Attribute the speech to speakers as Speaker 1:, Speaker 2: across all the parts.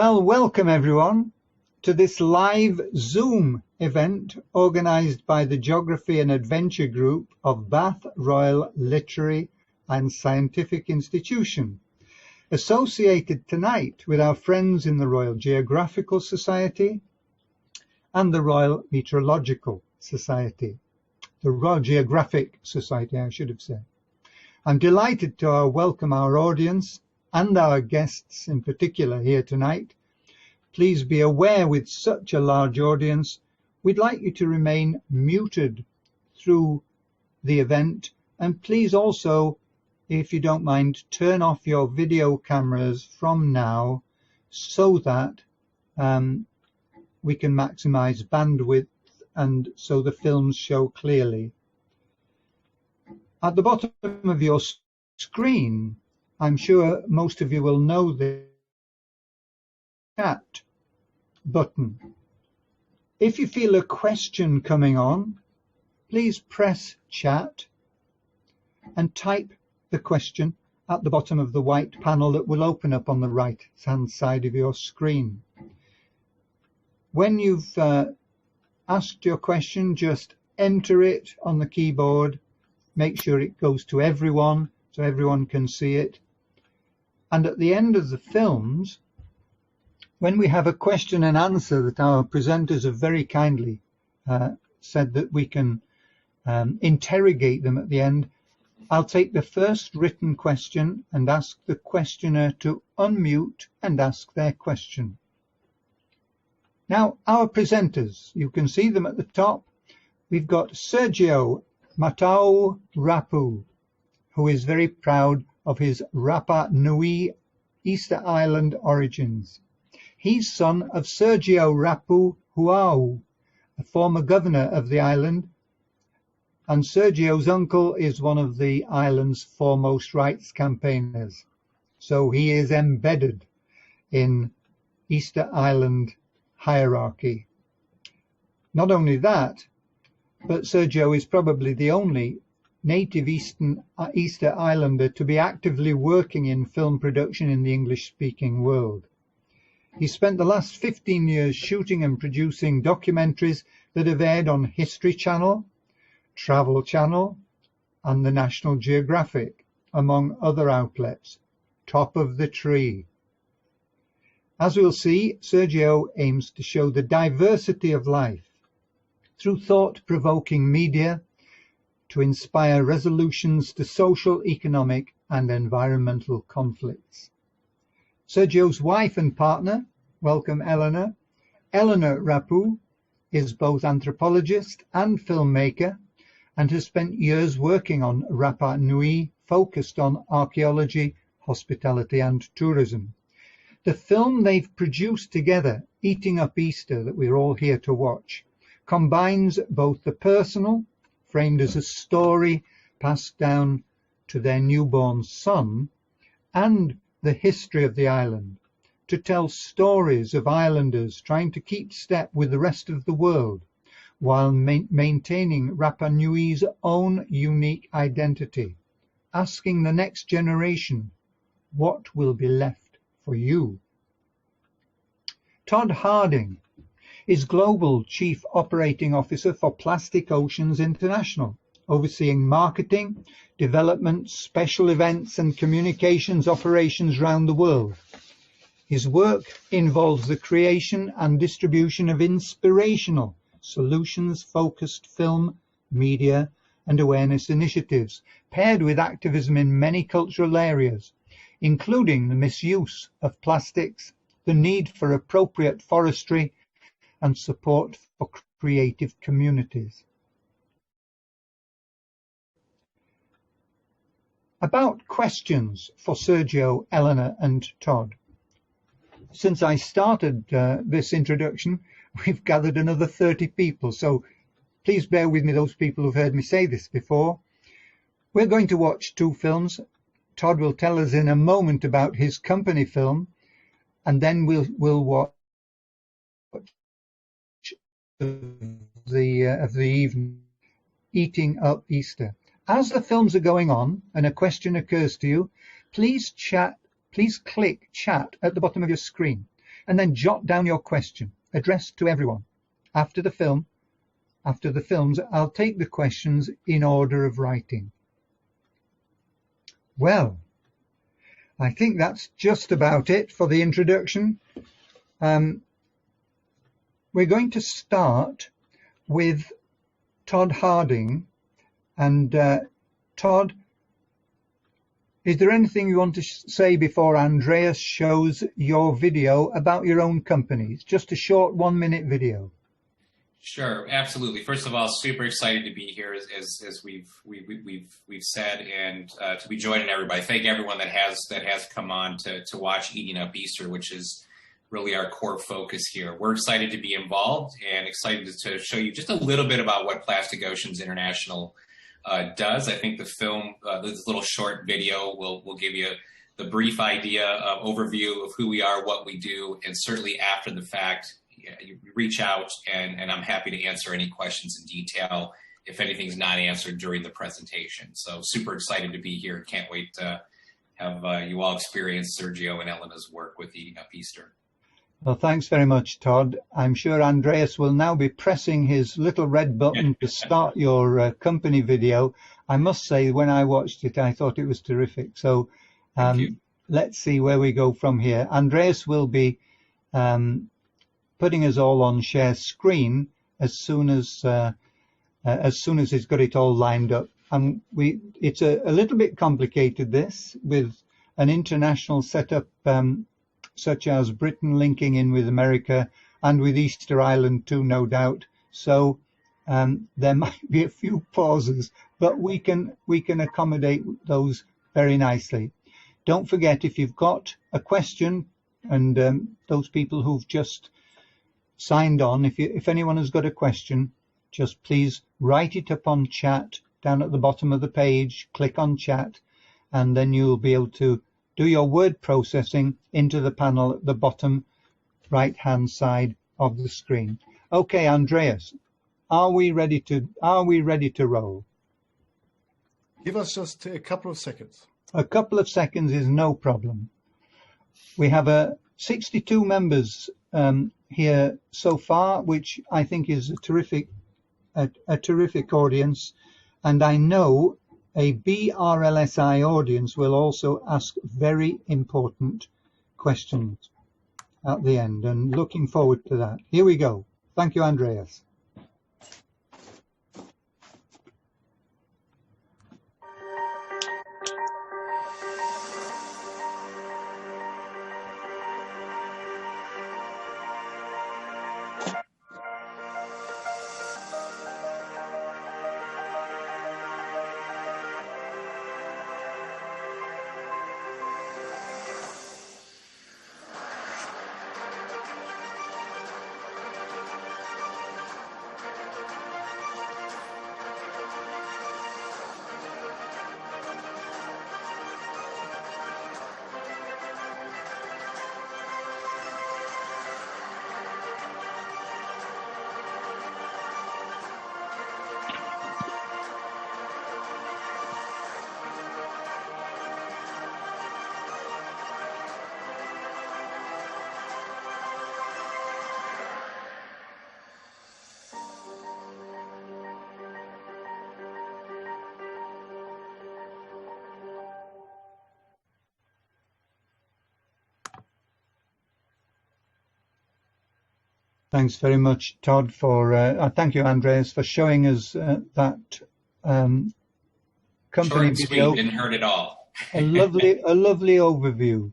Speaker 1: Well, welcome everyone to this live Zoom event organised by the Geography and Adventure Group of Bath Royal Literary and Scientific Institution, associated tonight with our friends in the Royal Geographical Society and the Royal Meteorological Society, the Royal Geographic Society, I should have said. I'm delighted to welcome our audience and our guests in particular here tonight. Please be aware, with such a large audience, we'd like you to remain muted through the event, and please also, if you don't mind, turn off your video cameras from now so that we can maximize bandwidth and so the films show clearly. At the bottom of your screen, I'm sure most of you will know the chat button. If you feel a question coming on, please press chat and type the question at the bottom of the white panel that will open up on the right hand side of your screen. When you've asked your question, just enter it on the keyboard, make sure it goes to everyone so everyone can see it. And at the end of the films, when we have a question and answer that our presenters have very kindly said that we can interrogate them at the end, I'll take the first written question and ask the questioner to unmute and ask their question. Now, our presenters, you can see them at the top. We've got Sergio Mata'u Rapu, who is very proud of his Rapanui Easter Island origins. He's son of Sergio Rapu Huau, a former governor of the island, and Sergio's uncle is one of the island's foremost rights campaigners. So he is embedded in Easter Island hierarchy. Not only that, but Sergio is probably the only native Easter Islander to be actively working in film production in the English-speaking world. He spent the last 15 years shooting and producing documentaries that have aired on History Channel, Travel Channel, and the National Geographic, among other outlets. Top of the tree. As we'll see, Sergio aims to show the diversity of life through thought-provoking media to inspire resolutions to social, economic, and environmental conflicts. Sergio's wife and partner, welcome Eleanor Rapu, is both anthropologist and filmmaker and has spent years working on Rapa Nui, focused on archaeology, hospitality and tourism. The film they've produced together, Eating Up Easter, that we're all here to watch, combines both the personal, framed as a story passed down to their newborn son, and the history of the island, to tell stories of islanders trying to keep step with the rest of the world while maintaining Rapa Nui's own unique identity, asking the next generation, what will be left for you? Todd Harding is Global Chief Operating Officer for Plastic Oceans International, overseeing marketing, development, special events and communications operations around the world. His work involves the creation and distribution of inspirational, solutions-focused film, media and awareness initiatives, paired with activism in many cultural areas, including the misuse of plastics, the need for appropriate forestry, and support for creative communities. About questions for Sergio, Eleanor and Todd. Since I started this introduction, we've gathered another 30 people, so please bear with me, those people who've heard me say this before. We're going to watch two films. Todd will tell us in a moment about his company film, and then we'll watch of the evening, Eating Up Easter. As the films are going on and a question occurs to you, please click chat at the bottom of your screen. and then jot down your question addressed to everyone. After the films, I'll take the questions in order of writing. Well, I think that's just about it for the introduction. We're going to start with Todd Harding. And Todd, is there anything you want to say before Andreas shows your video about your own companies? Just a short 1-minute video.
Speaker 2: Sure, absolutely. First of all, super excited to be here, as we've said, and to be joining everybody. Thank everyone that has come on to watch Eating Up Easter, which is really our core focus here. We're excited to be involved and excited to show you just a little bit about what Plastic Oceans International does. I think the film, this little short video, will give you the brief idea, overview of who we are, what we do, and certainly after the fact, you reach out, and I'm happy to answer any questions in detail if anything's not answered during the presentation. So super excited to be here. Can't wait to have you all experience Sergio and Elena's work with Eating Up Easter.
Speaker 1: Well, thanks very much, Todd. I'm sure Andreas will now be pressing his little red button to start your company video. I must say, when I watched it, I thought it was terrific. So let's see where we go from here. Andreas will be putting us all on share screen as soon as he's got it all lined up. It's a little bit complicated, this, with an international setup such as Britain linking in with America and with Easter Island too, no doubt. So there might be a few pauses, but we can accommodate those very nicely. Don't forget, if you've got a question, and those people who've just signed on, if anyone has got a question, just please write it up on chat down at the bottom of the page, click on chat, and then you'll be able to do your word processing into the panel at the bottom right-hand side of the screen. Okay, Andreas, are we ready to roll?
Speaker 3: Give us just a couple of seconds.
Speaker 1: A couple of seconds is no problem. We have 62 members here so far, which I think is a terrific audience, and I know a BRLSI audience will also ask very important questions at the end, and looking forward to that. Here we go. Thank you, Andreas. Thanks very much, Todd, for thank you, Andreas, for showing us that company video.
Speaker 2: Sweet, didn't hurt at all.
Speaker 1: a lovely overview.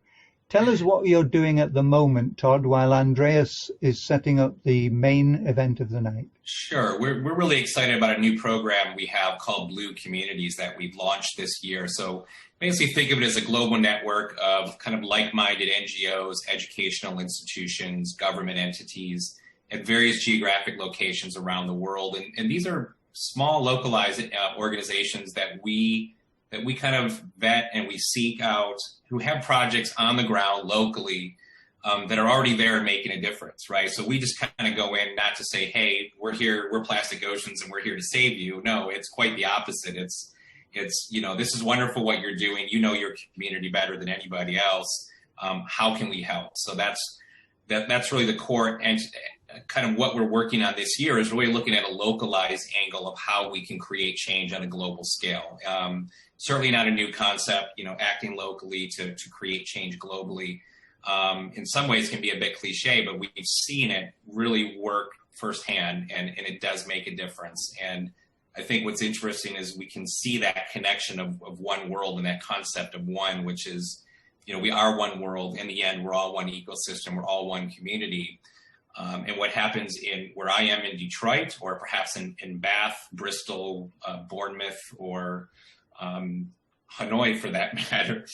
Speaker 1: Tell us what you're doing at the moment, Todd, while Andreas is setting up the main event of the night.
Speaker 2: Sure. We're really excited about a new program we have called Blue Communities that we've launched this year. So basically think of it as a global network of kind of like-minded NGOs, educational institutions, government entities at various geographic locations around the world. And these are small localized organizations that we kind of vet and we seek out who have projects on the ground locally that are already there and making a difference, right? So we just kind of go in not to say, hey, we're here, we're Plastic Oceans and we're here to save you. No, it's quite the opposite. It's you know, this is wonderful what you're doing. You know your community better than anybody else. How can we help? So that's that's really the core, and kind of what we're working on this year is really looking at a localized angle of how we can create change on a global scale. Certainly not a new concept, acting locally to create change globally. In some ways can be a bit cliche, but we've seen it really work firsthand, and it does make a difference. And I think what's interesting is we can see that connection of one world and that concept of one, which is, we are one world. In the end, we're all one ecosystem. We're all one community. And what happens in where I am in Detroit, or perhaps in Bath, Bristol, Bournemouth, or Hanoi for that matter,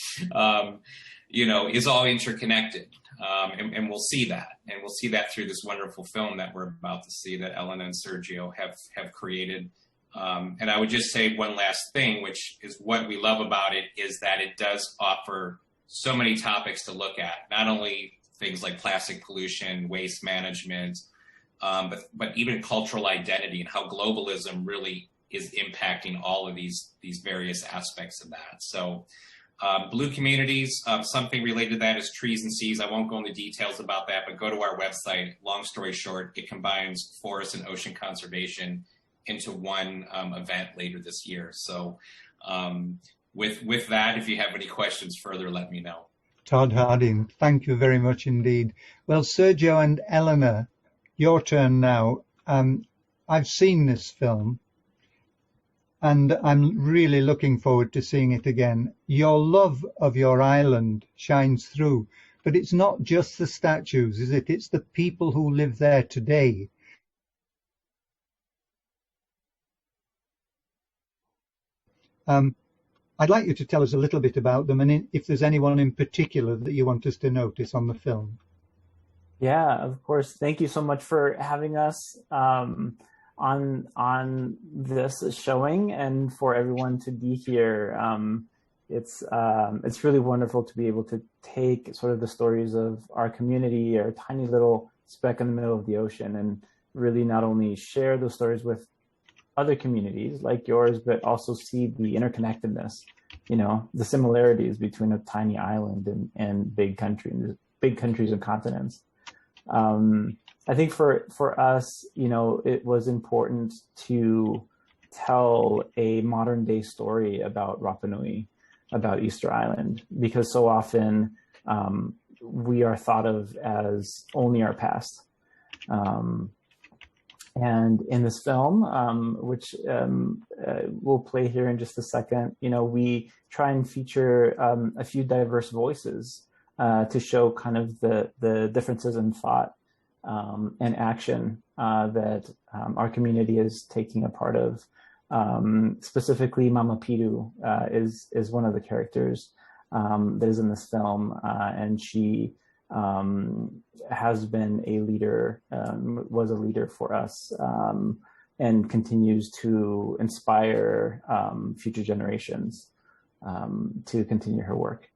Speaker 2: is all interconnected. And we'll see that. And we'll see that through this wonderful film that we're about to see that Elena and Sergio have created. And I would just say one last thing, which is what we love about it, is that it does offer so many topics to look at, not only things like plastic pollution, waste management, but even cultural identity and how globalism really is impacting all of these various aspects of that. So blue communities, something related to that is trees and seas. I won't go into details about that, but go to our website. Long story short, it combines forest and ocean conservation into one event later this year. So with that, if you have any questions further, let me know.
Speaker 1: Todd Harding, thank you very much indeed. Well, Sergio and Eleanor, your turn now. I've seen this film, and I'm really looking forward to seeing it again. Your love of your island shines through, but it's not just the statues, is it? It's the people who live there today. I'd like you to tell us a little bit about them, and if there's anyone in particular that you want us to notice on the film.
Speaker 4: Yeah, of course. Thank you so much for having us on this showing, and for everyone to be here. It's really wonderful to be able to take sort of the stories of our community, our tiny little speck in the middle of the ocean, and really not only share those stories with other communities like yours, but also see the interconnectedness, the similarities between a tiny island and big countries and continents. I think for us, it was important to tell a modern day story about Rapanui, about Easter Island, because so often we are thought of as only our past. And in this film, which we'll play here in just a second, we try and feature a few diverse voices to show kind of the differences in thought and action that our community is taking a part of. Specifically, Mama Piru is one of the characters that is in this film, and she has been a leader, was a leader for us, and continues to inspire future generations to continue her work.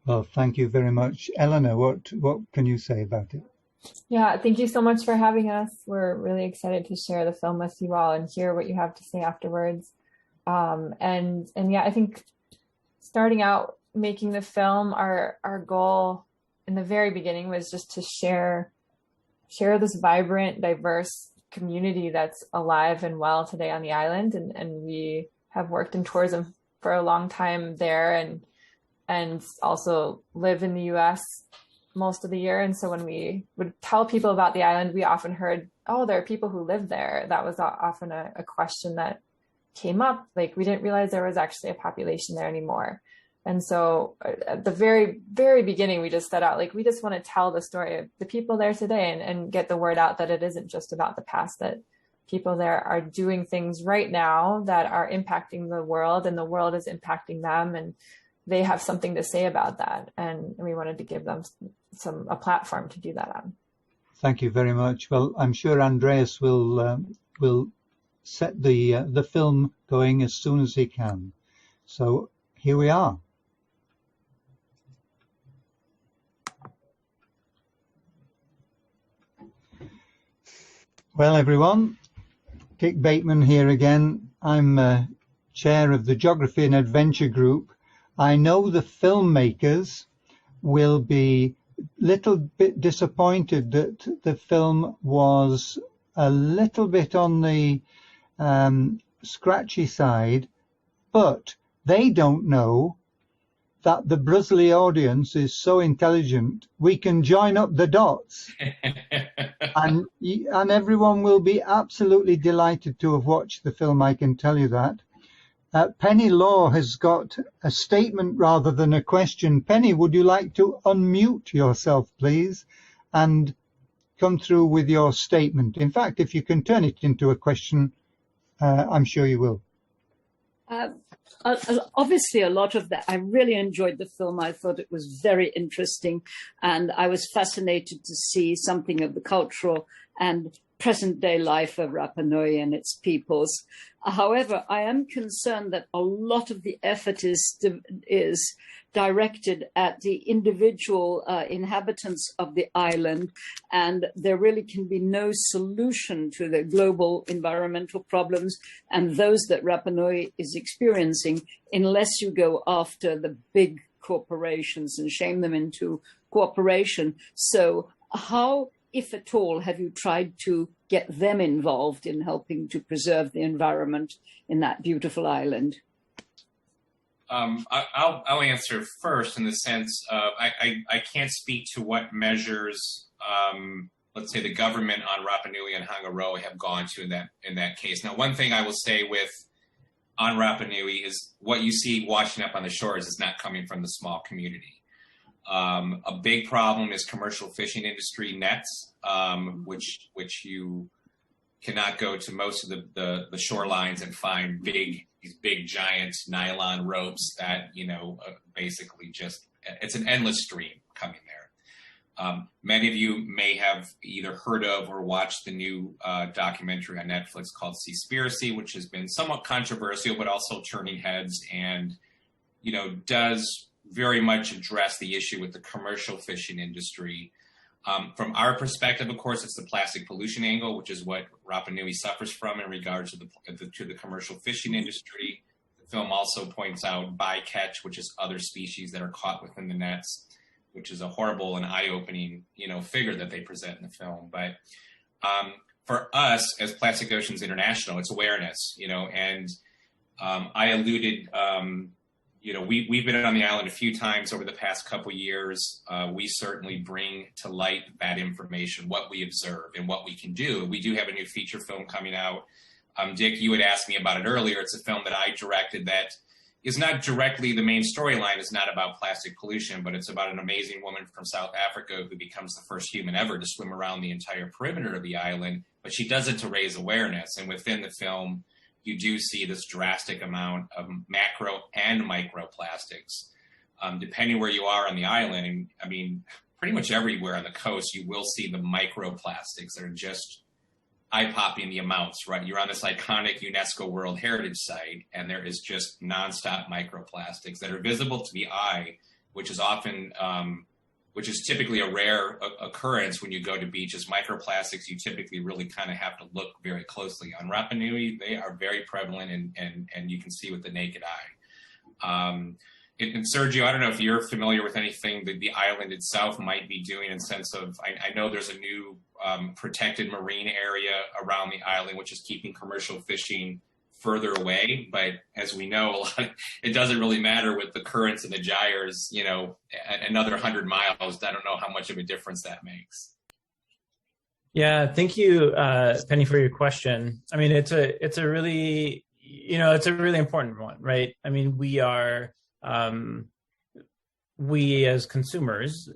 Speaker 1: Well, thank you very much. Eleanor, what can you say about it?
Speaker 5: Yeah, thank you so much for having us. We're really excited to share the film with you all and hear what you have to say afterwards. And yeah, I think starting out making the film, our goal in the very beginning was just to share this vibrant, diverse community that's alive and well today on the island. And we have worked in tourism for a long time there, and also live in the US most of the year. And so when we would tell people about the island, we often heard, oh, there are people who live there. That was often a question that came up. Like, we didn't realize there was actually a population there anymore. And so at the very, very beginning, we just set out, like, we just want to tell the story of the people there today and get the word out that it isn't just about the past, that people there are doing things right now that are impacting the world, and the world is impacting them, and they have something to say about that. And we wanted to give them a platform to do that on.
Speaker 1: Thank you very much. Well, I'm sure Andreas will set the film going as soon as he can. So here we are. Well, everyone, Dick Bateman here again. I'm chair of the Geography and Adventure Group. I know the filmmakers will be little bit disappointed that the film was a little bit on the scratchy side, but they don't know that the Brusley audience is so intelligent, we can join up the dots. and everyone will be absolutely delighted to have watched the film, I can tell you that. Penny Law has got a statement rather than a question. Penny, would you like to unmute yourself, please, and come through with your statement? In fact, if you can turn it into a question, I'm sure you will.
Speaker 6: Obviously, a lot of that. I really enjoyed the film. I thought it was very interesting, and I was fascinated to see something of the cultural and present-day life of Rapanui and its peoples. However, I am concerned that a lot of the effort is directed at the individual inhabitants of the island, and there really can be no solution to the global environmental problems and those that Rapanui is experiencing unless you go after the big corporations and shame them into cooperation. So how, if at all, have you tried to get them involved in helping to preserve the environment in that beautiful island?
Speaker 2: I'll answer first in the sense of I can't speak to what measures, let's say, the government on Rapanui and Hangaroa have gone to in that case. Now, one thing I will say on Rapanui is what you see washing up on the shores is not coming from the small community. A big problem is commercial fishing industry nets, which you cannot go to most of the shorelines and find these big giant nylon ropes that, basically just, it's an endless stream coming there. Many of you may have either heard of or watched the new documentary on Netflix called Seaspiracy, which has been somewhat controversial, but also turning heads and, does very much address the issue with the commercial fishing industry. From our perspective, of course, it's the plastic pollution angle, which is what Rapanui suffers from in regards to the commercial fishing industry. The film also points out bycatch, which is other species that are caught within the nets, which is a horrible and eye-opening, figure that they present in the film. But for us as Plastic Oceans International, it's awareness, and I alluded. We've been on the island a few times over the past couple years. We certainly bring to light that information, what we observe and what we can do. We do have a new feature film coming out. Dick, you had asked me about it earlier. It's a film that I directed that is not directly, the main storyline is not about plastic pollution, but it's about an amazing woman from South Africa who becomes the first human ever to swim around the entire perimeter of the island. But she does it to raise awareness. And within the film, you do see this drastic amount of macro and microplastics. Depending where you are on the island, and I mean, pretty much everywhere on the coast, you will see the microplastics that are just eye-popping the amounts, right? You're on this iconic UNESCO World Heritage Site, and there is just nonstop microplastics that are visible to the eye, which is often, which is typically a rare occurrence when you go to beaches. Microplastics, you typically really kind of have to look very closely. On Rapanui, they are very prevalent and you can see with the naked eye. And Sergio, I don't know if you're familiar with anything that the island itself might be doing in sense of, I know there's a new protected marine area around the island, which is keeping commercial fishing further away. But as we know, it doesn't really matter with the currents and the gyres, another 100 miles. I don't know how much of a difference that makes.
Speaker 4: Yeah, thank you, Penny, for your question. I mean, it's a really, it's a really important one, right? I mean, we as consumers,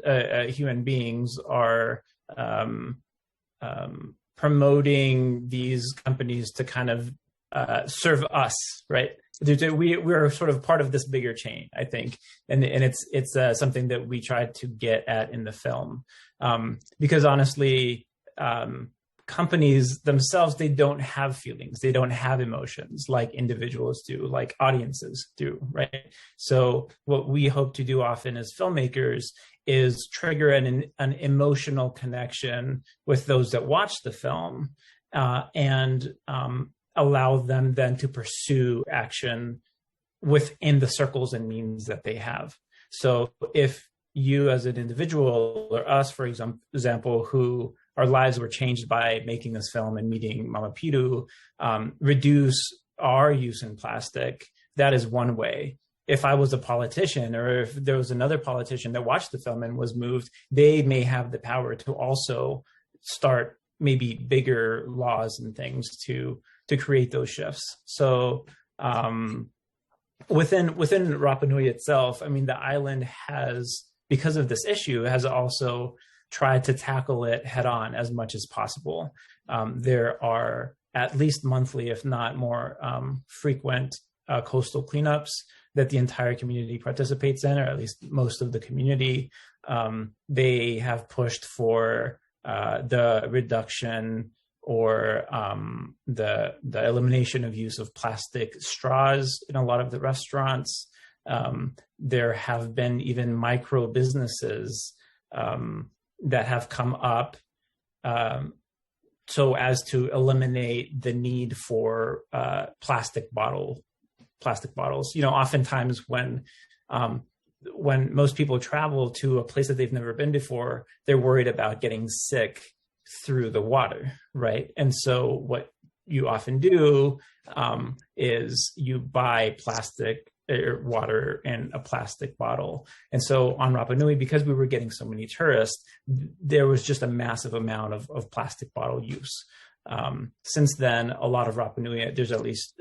Speaker 4: human beings, are promoting these companies to kind of serve us, right? We're sort of part of this bigger chain, I think, and it's something that we tried to get at in the film, because honestly, companies themselves, they don't have feelings, they don't have emotions like individuals do, like audiences do, right? So what we hope to do often as filmmakers is trigger an emotional connection with those that watch the film, and allow them then to pursue action within the circles and means that they have. So if you as an individual, or us, for example, who our lives were changed by making this film and meeting Mama Piru, reduce our use in plastic, that is one way. If I was a politician, or if there was another politician that watched the film and was moved, they may have the power to also start maybe bigger laws and things to create those shifts. So within Rapanui itself, I mean, the island has, because of this issue, has also tried to tackle it head on as much as possible. There are at least monthly, if not more, frequent coastal cleanups that the entire community participates in, or at least most of the community. They have pushed for the reduction or the elimination of use of plastic straws in a lot of the restaurants. There have been even micro businesses that have come up so as to eliminate the need for plastic bottles. You know, oftentimes when most people travel to a place that they've never been before, they're worried about getting sick through the water, right? And so what you often do is you buy plastic or water in a plastic bottle. And so on Rapa Nui, because we were getting so many tourists, there was just a massive amount of plastic bottle use. Since then, a lot of Rapa Nui, there's at least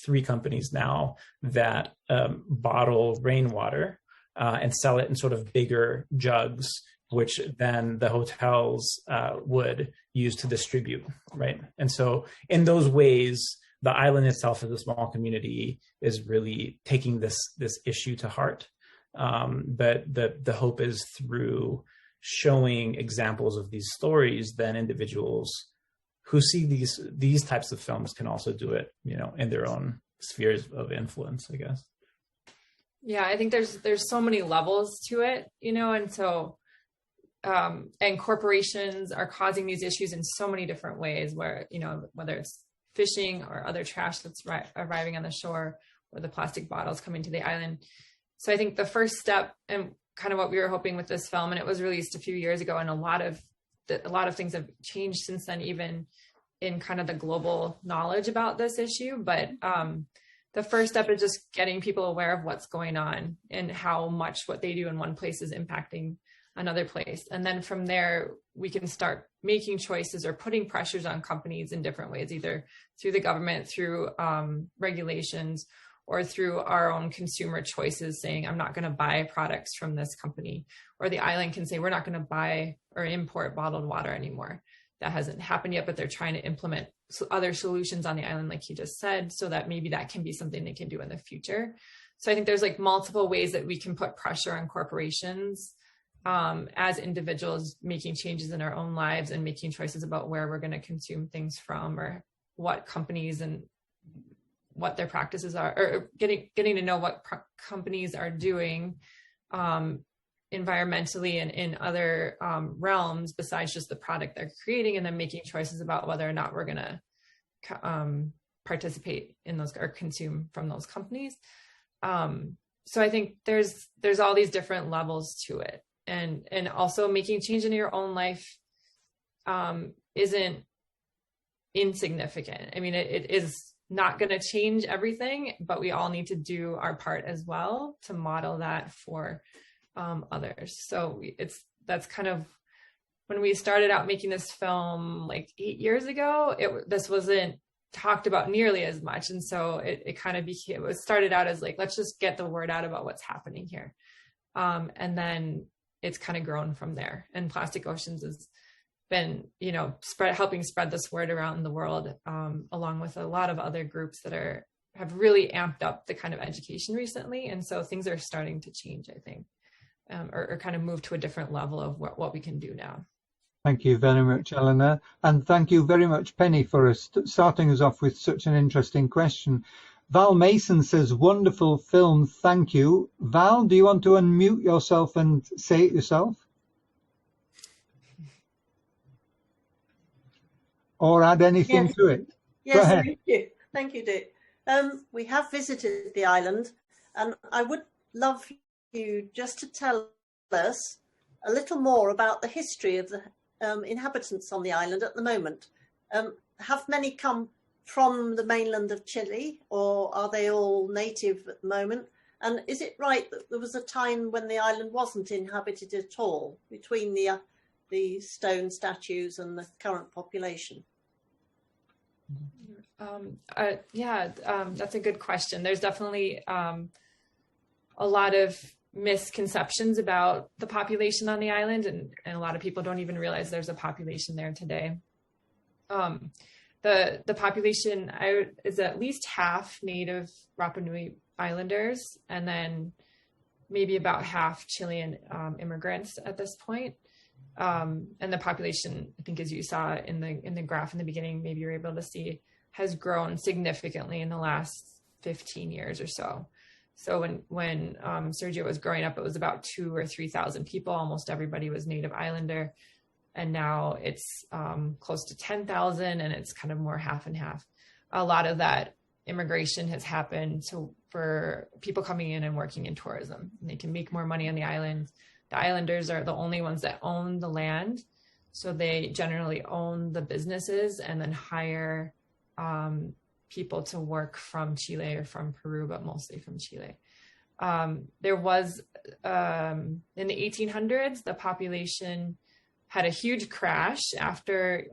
Speaker 4: 3 companies now that bottle rainwater and sell it in sort of bigger jugs, which then the hotels would use to distribute, right? And so in those ways, the island itself as a small community is really taking this issue to heart. But the hope is through showing examples of these stories, then individuals who see these types of films can also do it, you know, in their own spheres of influence, I guess.
Speaker 5: Yeah, I think there's so many levels to it, you know, and so and corporations are causing these issues in so many different ways, where, you know, whether it's fishing or other trash that's arriving on the shore, or the plastic bottles coming to the island. So I think the first step, and kind of what we were hoping with this film, and it was released a few years ago, and a lot of things have changed since then, even in kind of the global knowledge about this issue. But the first step is just getting people aware of what's going on and how much what they do in one place is impacting another place. And then from there, we can start making choices or putting pressures on companies in different ways, either through the government, through regulations, or through our own consumer choices, saying, I'm not going to buy products from this company. Or the island can say, we're not going to buy or import bottled water anymore. That hasn't happened yet, but they're trying to implement other solutions on the island, like you just said, so that maybe that can be something they can do in the future. So I think there's like multiple ways that we can put pressure on corporations as individuals, making changes in our own lives and making choices about where we're going to consume things from, or what companies and what their practices are, or getting to know what companies are doing environmentally and in other realms besides just the product they're creating, and then making choices about whether or not we're going to participate in those or consume from those companies. So I think there's all these different levels to it, and also making change in your own life isn't insignificant. I mean, it is not going to change everything, but we all need to do our part as well to model that for others. So that's kind of when we started out making this film like 8 years ago, this wasn't talked about nearly as much. And so it kind of became, it started out as like, let's just get the word out about what's happening here. And then it's kind of grown from there. And Plastic Oceans has been, you know, helping spread this word around the world, along with a lot of other groups that have really amped up the kind of education recently. And so things are starting to change, I think, or kind of move to a different level of what we can do now.
Speaker 1: Thank you very much, Eleanor. And thank you very much, Penny, for starting us off with such an interesting question. Val Mason says, wonderful film, thank you. Val, do you want to unmute yourself and say it yourself? Or add anything to it?
Speaker 7: Yes, thank you. Thank you, Dick. We have visited the island, and I would love you just to tell us a little more about the history of the inhabitants on the island at the moment. Have many come from the mainland of Chile, or are they all native at the moment? And is it right that there was a time when the island wasn't inhabited at all, between the stone statues and the current population?
Speaker 5: That's a good question. There's definitely a lot of misconceptions about the population on the island, and a lot of people don't even realize there's a population there today. The population is at least half native Rapanui Islanders, and then maybe about half Chilean immigrants at this point. And the population, I think, as you saw in the graph in the beginning, maybe you're able to see, has grown significantly in the last 15 years or so. So when Sergio was growing up, it was about 2,000 or 3,000 people. Almost everybody was native islander. And now it's close to 10,000, and it's kind of more half and half. A lot of that immigration has happened for people coming in and working in tourism. And they can make more money on the island. The islanders are the only ones that own the land. So they generally own the businesses and then hire people to work from Chile or from Peru, but mostly from Chile. There was, in the 1800s, the population had a huge crash after,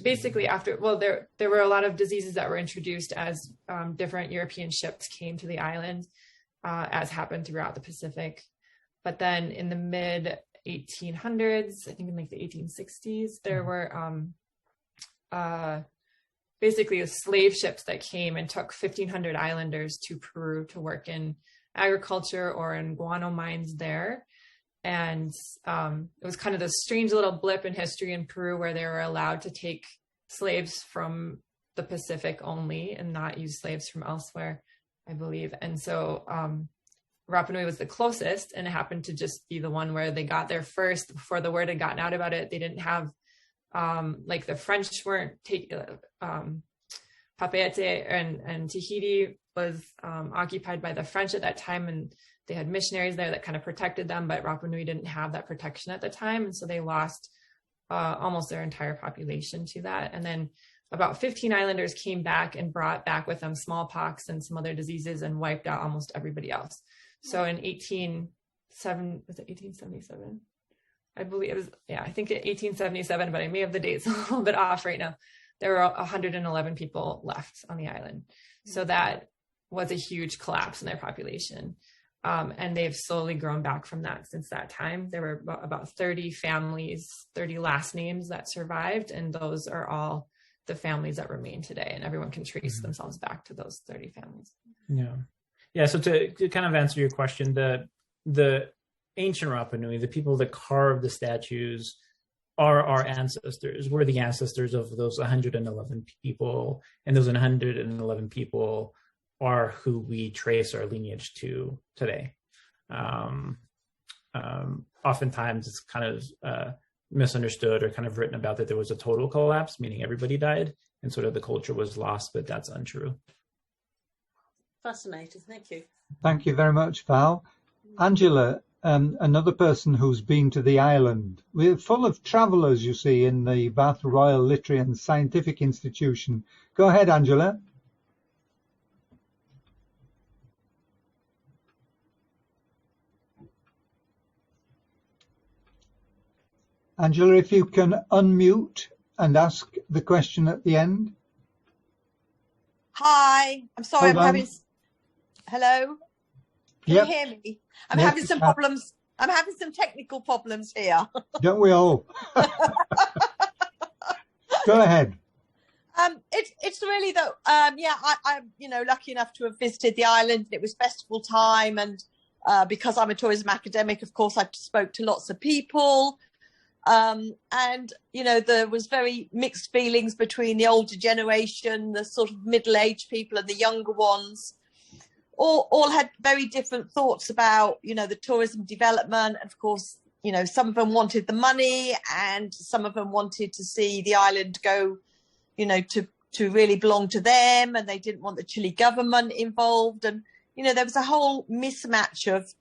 Speaker 5: basically after, well, there were a lot of diseases that were introduced as different European ships came to the island, as happened throughout the Pacific. But then in the mid 1800s, I think in like the 1860s, there were basically slave ships that came and took 1,500 islanders to Peru to work in agriculture or in guano mines there. And it was kind of this strange little blip in history in Peru where they were allowed to take slaves from the Pacific only and not use slaves from elsewhere, I believe. And so Rapanui was the closest, and it happened to just be the one where they got there first before the word had gotten out about it. They didn't have, like the French weren't taking, Papeete and Tahiti was occupied by the French at that time, and they had missionaries there that kind of protected them, but Rapanui didn't have that protection at the time. And so they lost almost their entire population to that. And then about 15 islanders came back and brought back with them smallpox and some other diseases and wiped out almost everybody else. So in 1877? I believe it was, I think 1877, but I may have the dates a little bit off right now. There were 111 people left on the island. So that was a huge collapse in their population. And they've slowly grown back from that since that time. There were about 30 families, 30 last names that survived, and those are all the families that remain today, and everyone can trace themselves back to those 30 families.
Speaker 4: Yeah. So to kind of answer your question, the ancient Rapanui, the people that carved the statues, are our ancestors. We're the ancestors of those 111 people, and those 111 people are who we trace our lineage to today. Oftentimes it's kind of misunderstood or kind of written about that there was a total collapse, meaning everybody died and sort of the culture was lost, but that's untrue.
Speaker 7: Fascinating, thank you.
Speaker 1: Thank you very much, Val. Angela, another person who's been to the island. We're full of travellers, you see, in the Bath Royal Literary and Scientific Institution. Go ahead, Angela. Angela, if you can unmute and ask the question at the end.
Speaker 8: Hi, I'm sorry,
Speaker 1: Hold on.
Speaker 8: Hello? Can you hear me? I'm having some problems. I'm having some technical problems here.
Speaker 1: Don't we all? Go ahead.
Speaker 8: It's really that, I'm lucky enough to have visited the island. It was festival time, and because I'm a tourism academic, of course, I spoke to lots of people. And, there was very mixed feelings between the older generation, the sort of middle-aged people and the younger ones. All had very different thoughts about, the tourism development. And of course, some of them wanted the money, and some of them wanted to see the island go, to really belong to them. And they didn't want the Chile government involved. And, there was a whole mismatch of,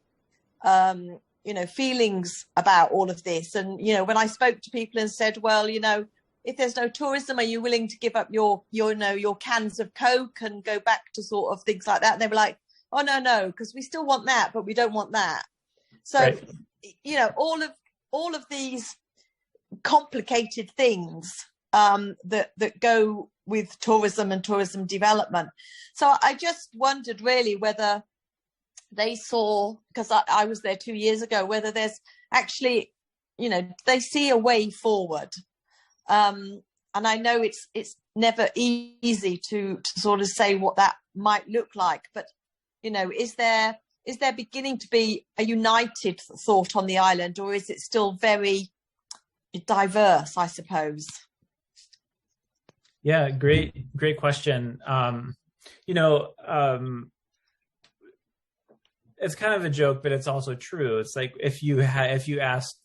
Speaker 8: feelings about all of this. And, when I spoke to people and said, well, if there's no tourism, are you willing to give up your cans of Coke and go back to sort of things like that? And they were like, oh, no, because we still want that, but we don't want that. So,
Speaker 4: right.
Speaker 8: all of these complicated things that go with tourism and tourism development. So I just wondered really whether they saw, because I was there 2 years ago, whether there's actually, they see a way forward. And I know it's never easy to sort of say what that might look like, but, is there beginning to be a united thought on the island, or is it still very diverse, I suppose?
Speaker 4: Yeah, great question. It's kind of a joke, but it's also true. It's like if you asked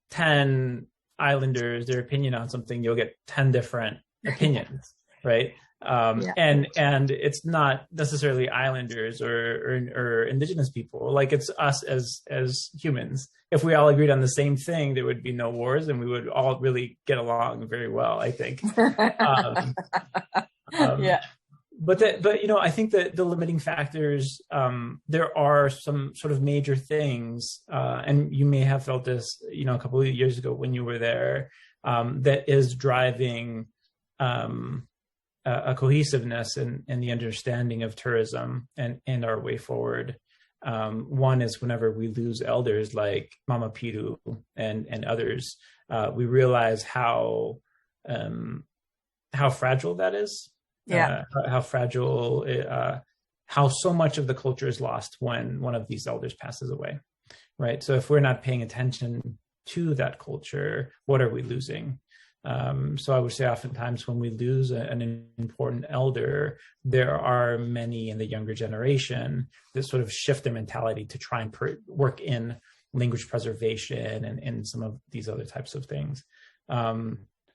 Speaker 4: 10 islanders their opinion on something, you'll get 10 different opinions, right? And it's not necessarily islanders or indigenous people. Like, it's us as humans. If we all agreed on the same thing, there would be no wars, and we would all really get along very well, I think. But I think that the limiting factors, there are some sort of major things, and you may have felt this, a couple of years ago when you were there, that is driving a cohesiveness in the understanding of tourism and our way forward. One is whenever we lose elders like Mama Piru and others, we realize how fragile that is. How fragile, how so much of the culture is lost when one of these elders passes away, right? So if we're not paying attention to that culture, what are we losing? So I would say oftentimes when we lose an important elder, there are many in the younger generation that sort of shift their mentality to try and work in language preservation and some of these other types of things.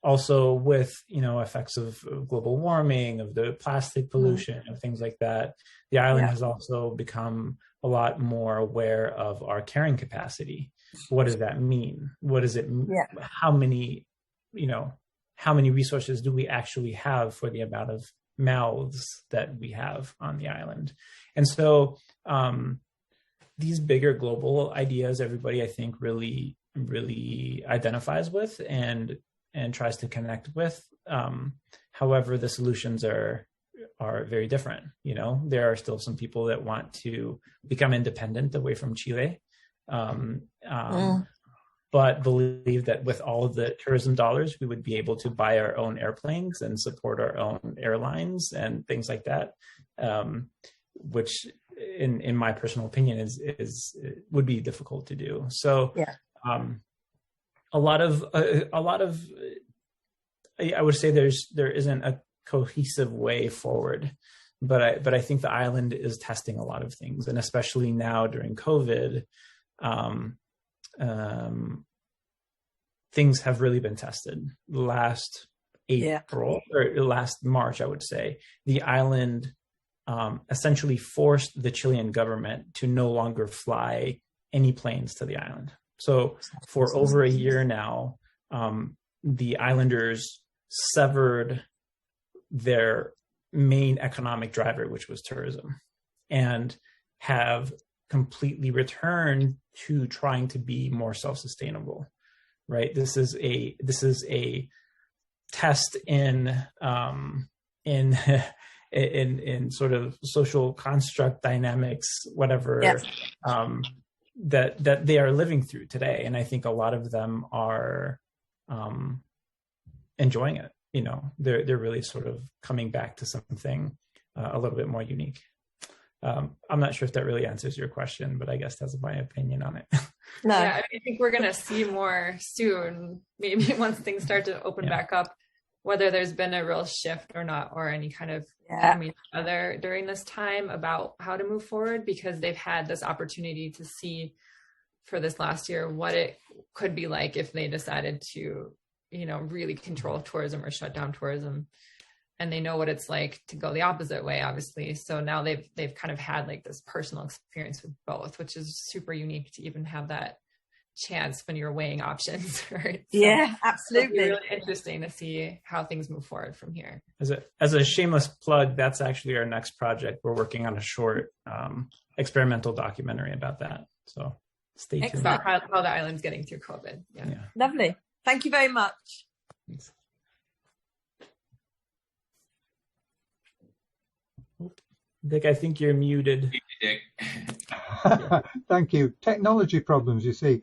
Speaker 4: Also with, effects of global warming, of the plastic pollution, of things like that, the island has also become a lot more aware of our carrying capacity. What does that mean? What does it mean? How many resources do we actually have for the amount of mouths that we have on the island? And so these bigger global ideas, everybody, I think, really, really identifies with and tries to connect with. However, the solutions are very different. There are still some people that want to become independent away from Chile, but believe that with all of the tourism dollars, we would be able to buy our own airplanes and support our own airlines and things like that, which in my personal opinion is would be difficult to do. So a lot of I would say there isn't a cohesive way forward, but I think the island is testing a lot of things, and especially now during COVID, things have really been tested. Last April or last March, I would say, the island essentially forced the Chilean government to no longer fly any planes to the island. So for over a year now, the islanders severed their main economic driver, which was tourism, and have completely returned to trying to be more self-sustainable. Right. This is a test in sort of social construct dynamics, whatever, that they are living through today. And I think a lot of them are enjoying it. They're really sort of coming back to something a little bit more unique. I'm not sure if that really answers your question, but I guess that's my opinion on it.
Speaker 5: No, yeah, I think we're going to see more soon, maybe once things start to open back up, whether there's been a real shift or not, or any kind of other during this time about how to move forward, because they've had this opportunity to see for this last year what it could be like if they decided to, really control tourism or shut down tourism. and they know what it's like to go the opposite way, obviously. So now they've kind of had like this personal experience with both, which is super unique to even have that chance when you're weighing options. Right? So
Speaker 8: yeah, absolutely.
Speaker 5: It'll be really interesting to see how things move forward from here.
Speaker 4: As a shameless plug, that's actually our next project. We're working on a short experimental documentary about that. So stay tuned.
Speaker 5: About how the island's getting through COVID. Yeah.
Speaker 8: Lovely. Thank you very much.
Speaker 4: Thanks. Dick, I think you're muted.
Speaker 2: Dick.
Speaker 1: Thank you. Technology problems, you see.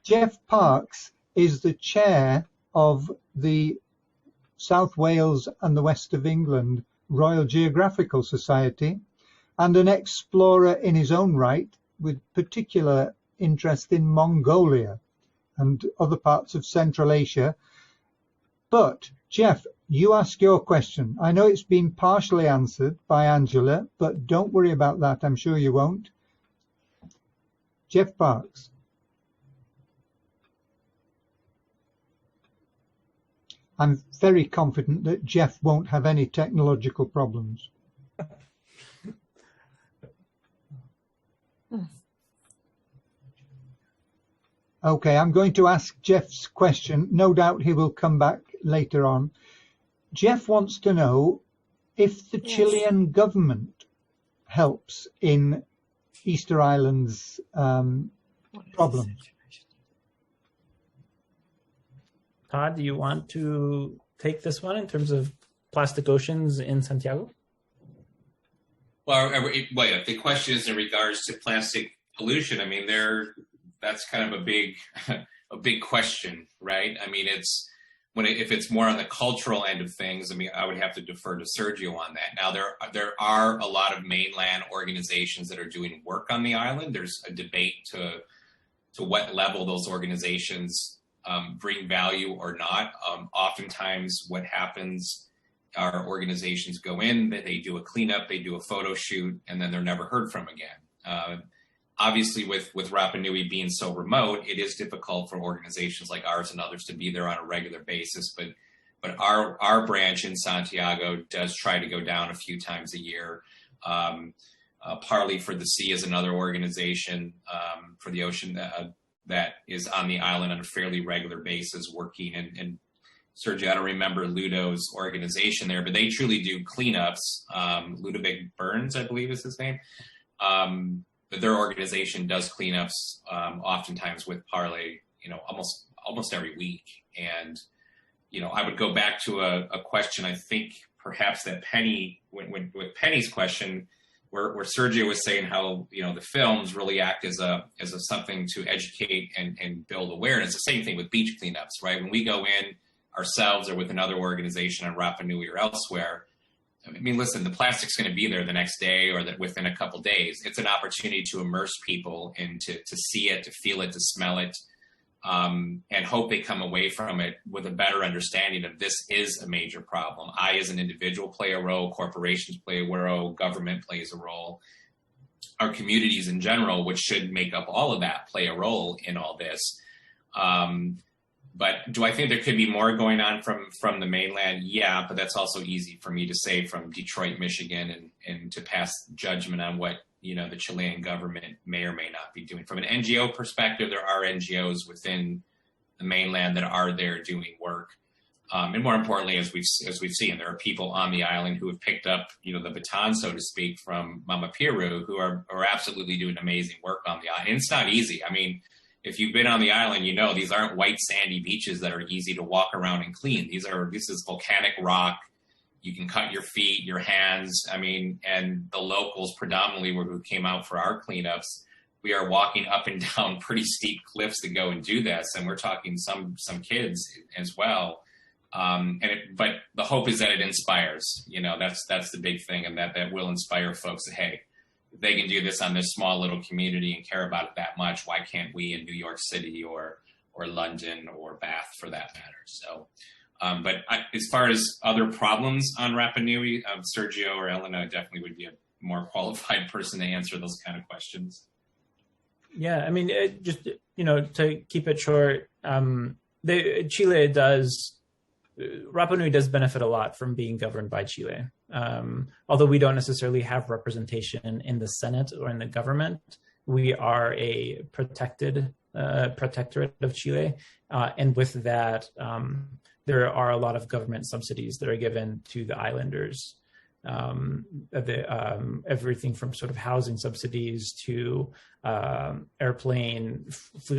Speaker 1: Jeff Parks is the chair of the South Wales and the West of England Royal Geographical Society, and an explorer in his own right, with particular interest in Mongolia and other parts of Central Asia. But Jeff, you ask your question. I know it's been partially answered by Angela, but don't worry about that. I'm sure you won't. Jeff Parks. I'm very confident that Jeff won't have any technological problems. Okay, I'm going to ask Jeff's question. No doubt he will come back later on. Jeff wants to know if the Chilean government helps in Easter Island's problem.
Speaker 4: Todd, do you want to take this one in terms of plastic oceans in Santiago?
Speaker 2: Well, the question is in regards to plastic pollution. I mean, that's kind of a big question, right? I mean, if it's more on the cultural end of things, I mean, I would have to defer to Sergio on that. Now, there are a lot of mainland organizations that are doing work on the island. There's a debate to what level those organizations bring value or not. Oftentimes, what happens are organizations go in, they do a cleanup, they do a photo shoot, and then they're never heard from again. Obviously, with Rapanui being so remote, it is difficult for organizations like ours and others to be there on a regular basis. But our branch in Santiago does try to go down a few times a year. Parley for the Sea is another organization for the ocean that is on the island on a fairly regular basis working. And Sergio, I don't remember Ludo's organization there, but they truly do cleanups. Ludovic Burns, I believe is his name. But their organization does cleanups oftentimes with Parley, almost every week. And, I would go back to a question, I think perhaps that Penny, with Penny's question, where Sergio was saying how, the films really act as a something to educate and build awareness. The same thing with beach cleanups, right? When we go in ourselves or with another organization on Rapa Nui or elsewhere, I mean, listen, the plastic's going to be there the next day or within a couple days. It's an opportunity to immerse people and to see it, to feel it, to smell it, and hope they come away from it with a better understanding of this is a major problem. I, as an individual, play a role. Corporations play a role. Government plays a role. Our communities in general, which should make up all of that, play a role in all this. But do I think there could be more going on from the mainland? Yeah, but that's also easy for me to say from Detroit, Michigan, and to pass judgment on what the Chilean government may or may not be doing. From an NGO perspective, there are NGOs within the mainland that are there doing work, and more importantly, as we've seen, there are people on the island who have picked up the baton, so to speak, from Mama Piru, who are absolutely doing amazing work on the island. And it's not easy. I mean, if you've been on the island, these aren't white sandy beaches that are easy to walk around and clean. This is volcanic rock. You can cut your feet, your hands. I mean, and the locals predominantly who came out for our cleanups, we are walking up and down pretty steep cliffs to go and do this. And we're talking some kids as well. But the hope is that it inspires, that's the big thing. And that will inspire folks that, hey, if they can do this on this small little community and care about it that much, why can't we in New York City or London or Bath for that matter? So, but as far as other problems on Rapa Nui, Sergio or Elena definitely would be a more qualified person to answer those kind of questions.
Speaker 4: Yeah, I mean, to keep it short, Chile does Rapanui does benefit a lot from being governed by Chile. Although we don't necessarily have representation in the Senate or in the government, we are a protected protectorate of Chile. And with that, there are a lot of government subsidies that are given to the islanders. Everything from sort of housing subsidies to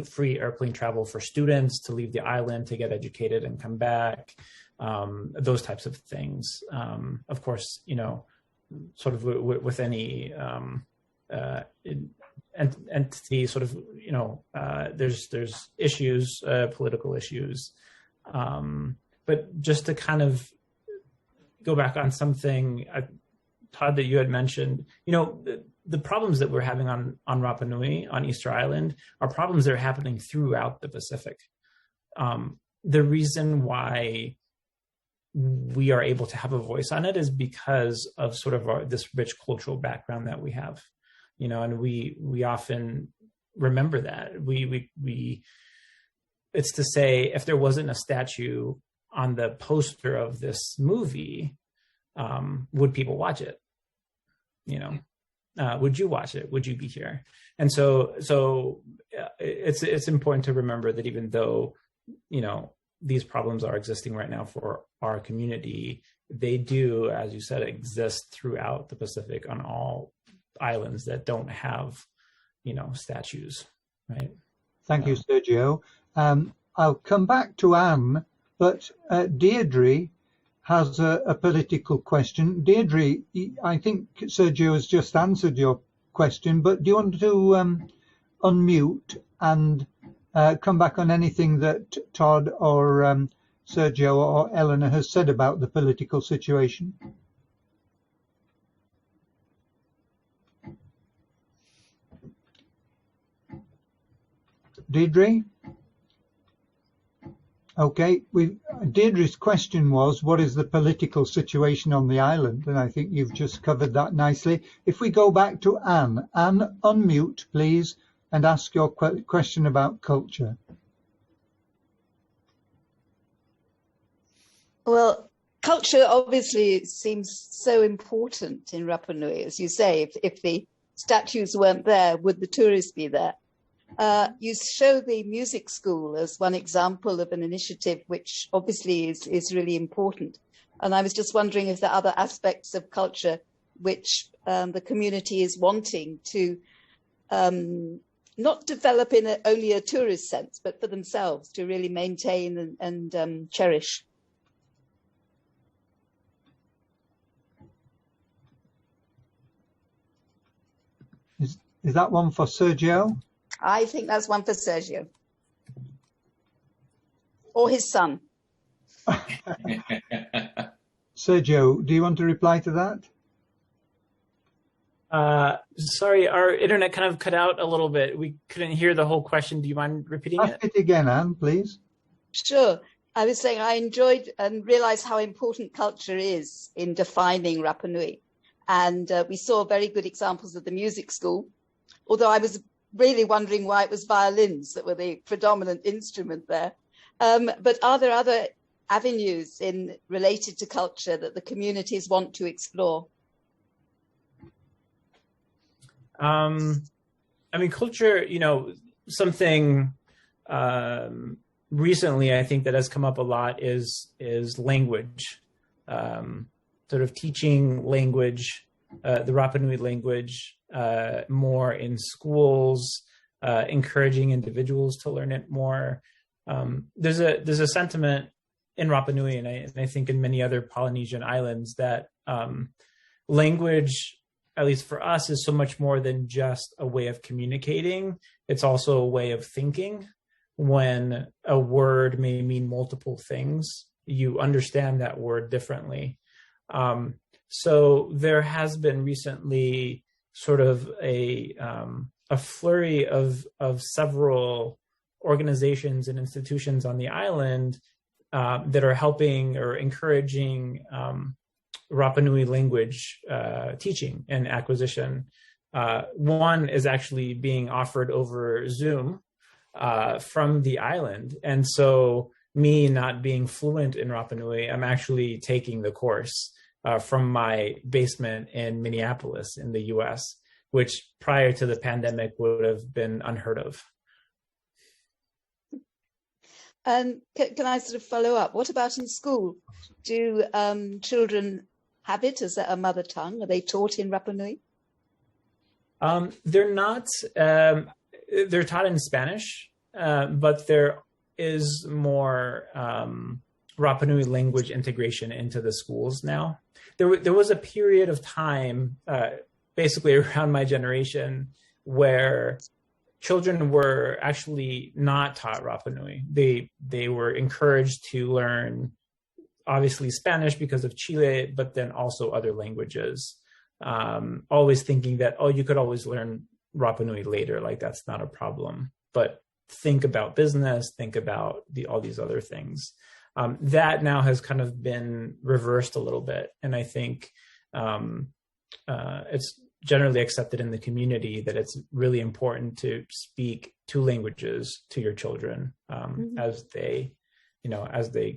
Speaker 4: free airplane travel for students to leave the island to get educated and come back, those types of things. Of course, you know, sort of with any entity, sort of, you know, there's issues, political issues, but just to kind of go back on something, Todd, that you had mentioned, you know, the problems that we're having on Rapanui, on Easter Island, are problems that are happening throughout the Pacific. The reason why we are able to have a voice on it is because of sort of this rich cultural background that we have, you know, and we often remember that. It's to say, if there wasn't a statue on the poster of this movie, would people watch it? You know, would you watch it? Would you be here? And so it's important to remember that even though, you know, these problems are existing right now for our community, they do, as you said, exist throughout the Pacific on all islands that don't have, you know, statues, right?
Speaker 1: Thank you, Sergio. I'll come back to Anne, but Deirdre has a political question. Deirdre, I think Sergio has just answered your question, but do you want to unmute and come back on anything that Todd or Sergio or Eleanor has said about the political situation? Deirdre? Okay, Deirdre's question was, what is the political situation on the island? And I think you've just covered that nicely. If we go back to Anne, unmute, please, and ask your question about culture.
Speaker 6: Well, culture obviously seems so important in Rapanui, as you say. If the statues weren't there, would the tourists be there? You show the music school as one example of an initiative which obviously is really important. And I was just wondering if there are other aspects of culture which the community is wanting to not develop in only a tourist sense, but for themselves to really maintain and cherish.
Speaker 1: Is that one for Sergio?
Speaker 6: I think that's one for Sergio. Or his son.
Speaker 1: Sergio, do you want to reply to that?
Speaker 4: Sorry, our internet kind of cut out a little bit. We couldn't hear the whole question. Do you mind repeating it?
Speaker 1: Ask it again, Anne, please.
Speaker 6: Sure. I was saying I enjoyed and realized how important culture is in defining Rapanui. And we saw very good examples of the music school, although I was really wondering why it was violins that were the predominant instrument there. But are there other avenues related to culture that the communities want to explore?
Speaker 4: I mean, culture, you know, something recently I think that has come up a lot is language, sort of teaching language, the Rapanui language, more in schools, encouraging individuals to learn it more. There's a sentiment in Rapanui, and I think in many other Polynesian islands, that language, at least for us, is so much more than just a way of communicating. It's also a way of thinking. When a word may mean multiple things, you understand that word differently. So there has been recently sort of a flurry of several organizations and institutions on the island that are helping or encouraging Rapanui language teaching and acquisition. One is actually being offered over Zoom from the island. And so me not being fluent in Rapanui, I'm actually taking the course from my basement in Minneapolis in the US, which prior to the pandemic would have been unheard of.
Speaker 6: Can I sort of follow up? What about in school? Do children have it as a mother tongue? Are they taught in Rapanui?
Speaker 4: They're not. They're taught in Spanish, but there is more Rapanui language integration into the schools now. There was a period of time, basically around my generation, where children were actually not taught Rapanui. They were encouraged to learn, obviously, Spanish because of Chile, but then also other languages. Always thinking that, oh, you could always learn Rapanui later, like that's not a problem. But think about business, think about all these other things. That now has kind of been reversed a little bit. And I think it's generally accepted in the community that it's really important to speak two languages to your children as they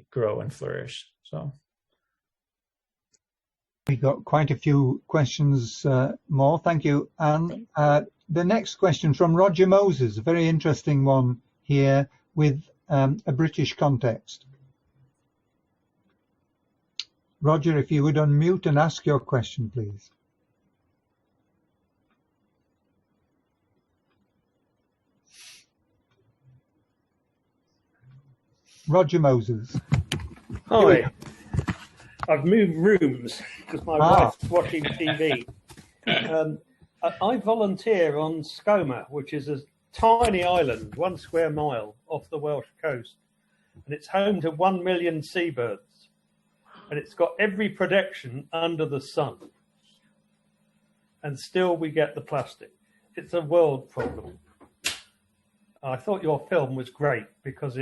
Speaker 4: grow and flourish. So
Speaker 1: we got quite a few questions more. Thank you, Anne. The next question from Roger Moses, a very interesting one here with a British context. Roger, if you would unmute and ask your question, please. Roger Moses.
Speaker 9: Hi. I've moved rooms because my wife's watching TV. I volunteer on Skoma, which is a tiny island, 1 square mile off the Welsh coast. And it's home to 1 million seabirds. And it's got every protection under the sun. And still we get the plastic. It's a world problem. I thought your film was great because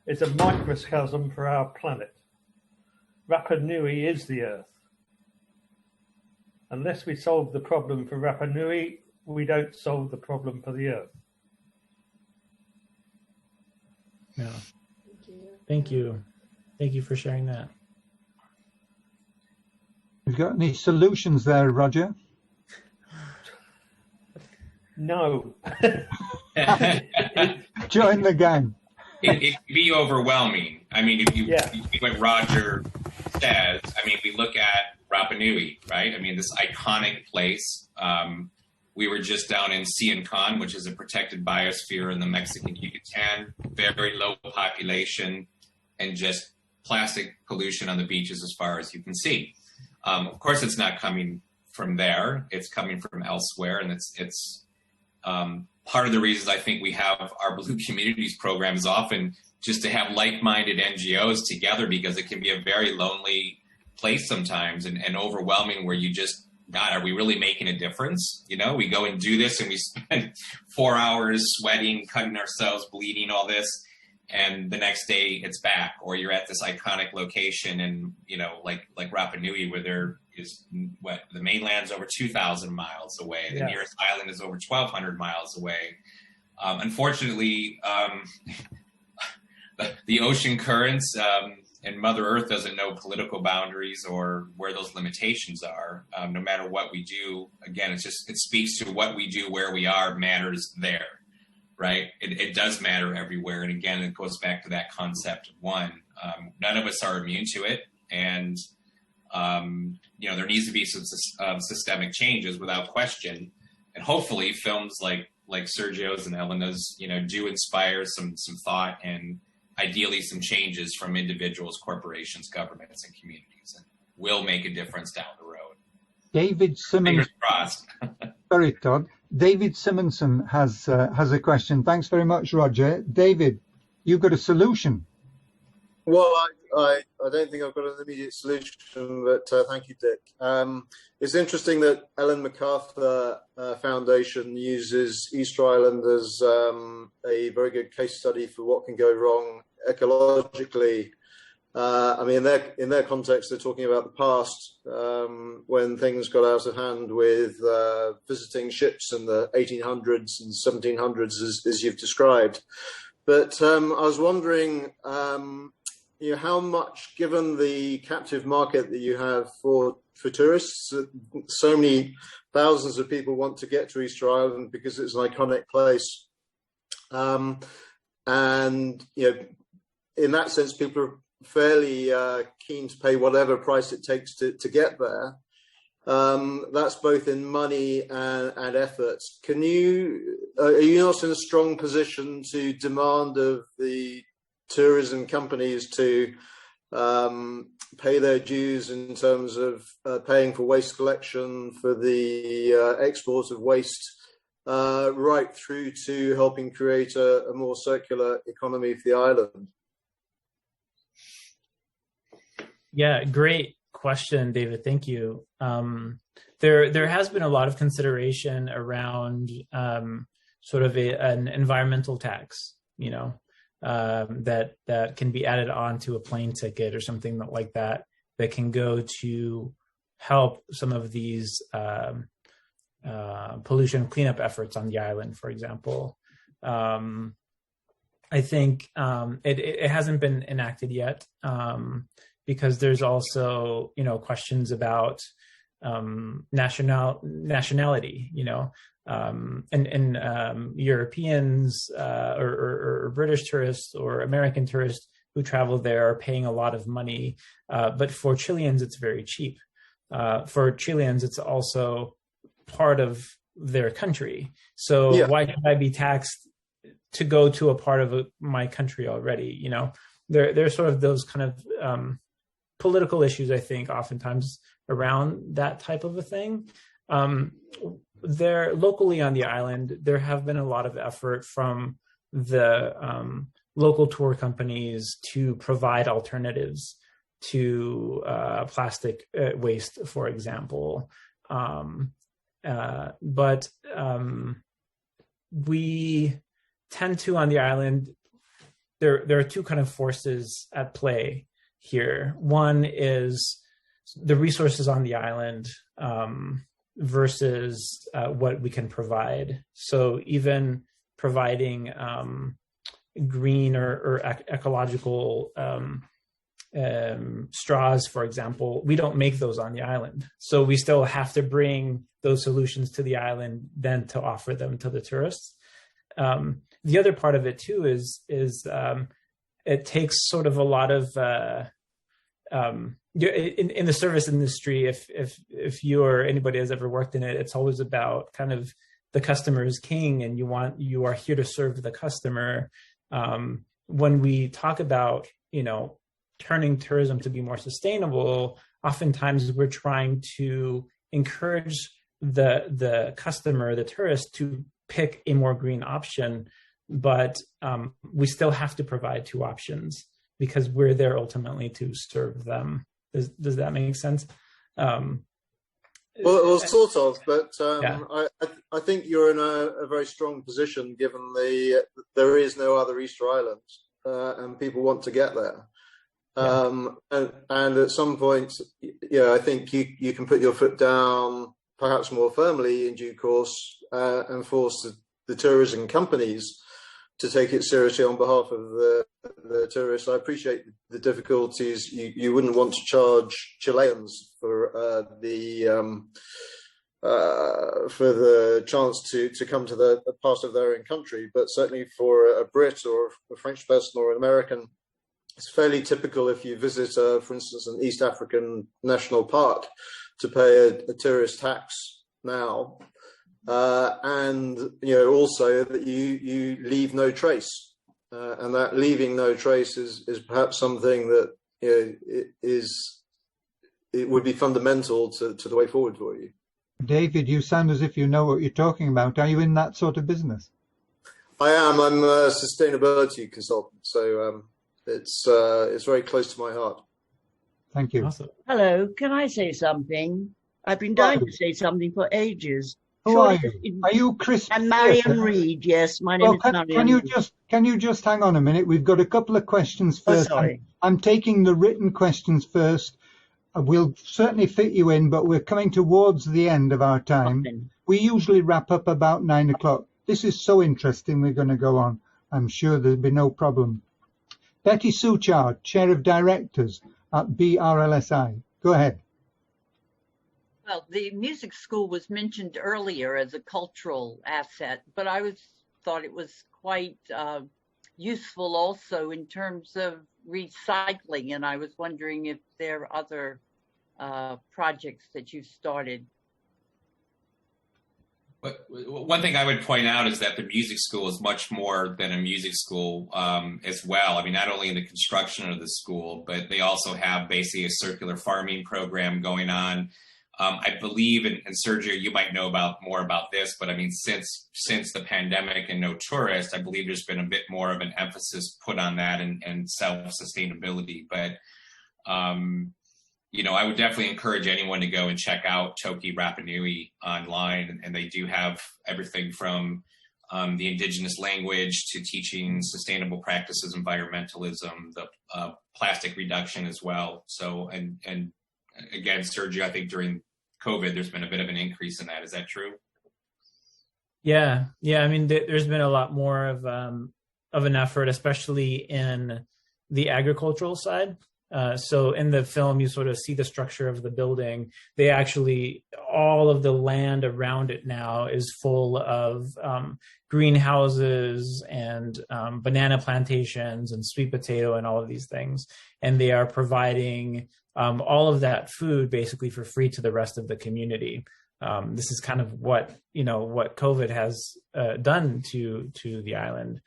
Speaker 9: it's a microcosm for our planet. Rapa Nui is the Earth. Unless we solve the problem for Rapa Nui, we don't solve the problem for the Earth.
Speaker 4: Yeah. Thank you. Thank you for sharing that.
Speaker 1: You got any solutions there, Roger?
Speaker 9: No.
Speaker 1: Join the gang.
Speaker 2: It can be overwhelming. I mean, if you what Roger says, I mean, we look at Rapa Nui, right? I mean, this iconic place. We were just down in Siancán, which is a protected biosphere in the Mexican Yucatan, very low population, and just plastic pollution on the beaches as far as you can see. Of course, it's not coming from there. It's coming from elsewhere, and it's part of the reasons I think we have our Blue Communities program is often just to have like-minded NGOs together, because it can be a very lonely place sometimes and overwhelming, where you just, God, are we really making a difference? You know, we go and do this and we spend 4 hours sweating, cutting ourselves, bleeding, all this. And the next day it's back, or you're at this iconic location and, you know, like Rapa Nui, where there is the mainland's over 2,000 miles away. The nearest island is over 1,200 miles away. Unfortunately, the ocean currents and Mother Earth doesn't know political boundaries or where those limitations are. No matter what we do, again, it speaks to what we do, where we are matters there. Right? It does matter everywhere. And again, it goes back to that concept of one. None of us are immune to it. And, you know, there needs to be some systemic changes without question. And hopefully films like Sergio's and Elena's, you know, do inspire some thought and ideally some changes from individuals, corporations, governments, and communities, and will make a difference down the road.
Speaker 1: David Simmons.
Speaker 2: Fingers crossed.
Speaker 1: Sorry, Todd. David Simonson has a question. Thanks very much, Roger. David, you've got a solution.
Speaker 10: Well, I don't think I've got an immediate solution, but thank you, Dick. It's interesting that Ellen MacArthur Foundation uses Easter Island as a very good case study for what can go wrong ecologically. I mean, in their context, they're talking about the past when things got out of hand with visiting ships in the 1800s and 1700s, as you've described. But I was wondering, how much, given the captive market that you have for tourists, so many thousands of people want to get to Easter Island because it's an iconic place. And, in that sense, people are fairly keen to pay whatever price it takes to get there. That's both in money and effort. Are you not in a strong position to demand of the tourism companies to pay their dues in terms of paying for waste collection, for the export of waste, right through to helping create a more circular economy for the island?
Speaker 4: Yeah, great question, David. Thank you. There has been a lot of consideration around sort of an environmental tax, that can be added on to a plane ticket or something like that can go to help some of these pollution cleanup efforts on the island, for example. I think it hasn't been enacted yet. Because there's also, questions about nationality, and Europeans or British tourists or American tourists who travel there are paying a lot of money. But for Chileans, it's very cheap. For Chileans, it's also part of their country. So why should I be taxed to go to a part of my country already? There's sort of those kind of political issues, I think, oftentimes around that type of a thing. There, locally on the island, there have been a lot of effort from the local tour companies to provide alternatives to plastic waste, for example. But we tend to, on the island, there are two kind of forces at play here. One is the resources on the island versus what we can provide. So even providing green or ecological straws, for example, we don't make those on the island. So we still have to bring those solutions to the island then to offer them to the tourists. The other part of it too is it takes sort of a lot of in the service industry. If you or anybody has ever worked in it, it's always about kind of the customer is king, and you are here to serve the customer. When we talk about turning tourism to be more sustainable, oftentimes we're trying to encourage the customer, the tourist, to pick a more green option. But we still have to provide two options because we're there ultimately to serve them. Does that make sense?
Speaker 10: Well, sort of, but I think you're in a very strong position given there is no other Easter Island, and people want to get there. And at some point, I think you can put your foot down perhaps more firmly in due course and force the tourism companies to take it seriously on behalf of the tourists. I appreciate the difficulties. You wouldn't want to charge Chileans for the chance to come to the part of their own country, but certainly for a Brit or a French person or an American, it's fairly typical if you visit, for instance, an East African national park to pay a tourist tax now. And also that you leave no trace, and that leaving no trace is perhaps something that it would be fundamental to the way forward for you.
Speaker 1: David, you sound as if you know what you're talking about. Are you in that sort of business?
Speaker 10: I am. I'm a sustainability consultant, so it's very close to my heart.
Speaker 1: Thank you.
Speaker 4: Awesome.
Speaker 11: Hello, can I say something? I've been dying to say something for ages.
Speaker 1: Who are you? Are you Chris?
Speaker 11: I'm Marion Reed. Yes, my name is Marion.
Speaker 1: Can you just hang on a minute? We've got a couple of questions first.
Speaker 11: Oh, sorry.
Speaker 1: I'm taking the written questions first. We'll certainly fit you in, but we're coming towards the end of our time. We usually wrap up about 9 o'clock. This is so interesting. We're going to go on. I'm sure there'll be no problem. Betty Suchard, Chair of Directors at BRLSI. Go ahead.
Speaker 11: Well, the music school was mentioned earlier as a cultural asset, but I thought it was quite useful also in terms of recycling, and I was wondering if there are other projects that you've started.
Speaker 2: But one thing I would point out is that the music school is much more than a music school as well. I mean, not only in the construction of the school, but they also have basically a circular farming program going on. I believe, and Sergio, you might know more about this, but I mean, since the pandemic and no tourists, I believe there's been a bit more of an emphasis put on that and self-sustainability. But, you know, I would definitely encourage anyone to go and check out Toki Rapanui online. And they do have everything from the indigenous language to teaching sustainable practices, environmentalism, the plastic reduction as well. So, and again, Sergio, I think during COVID, there's been a bit of an increase in that. Is that true?
Speaker 4: Yeah. I mean, there's been a lot more of an effort, especially in the agricultural side. So in the film, you sort of see the structure of the building. They actually, all of the land around it now is full of greenhouses and banana plantations and sweet potato and all of these things. And they are providing all of that food basically for free to the rest of the community. This is kind of what COVID has done to the island,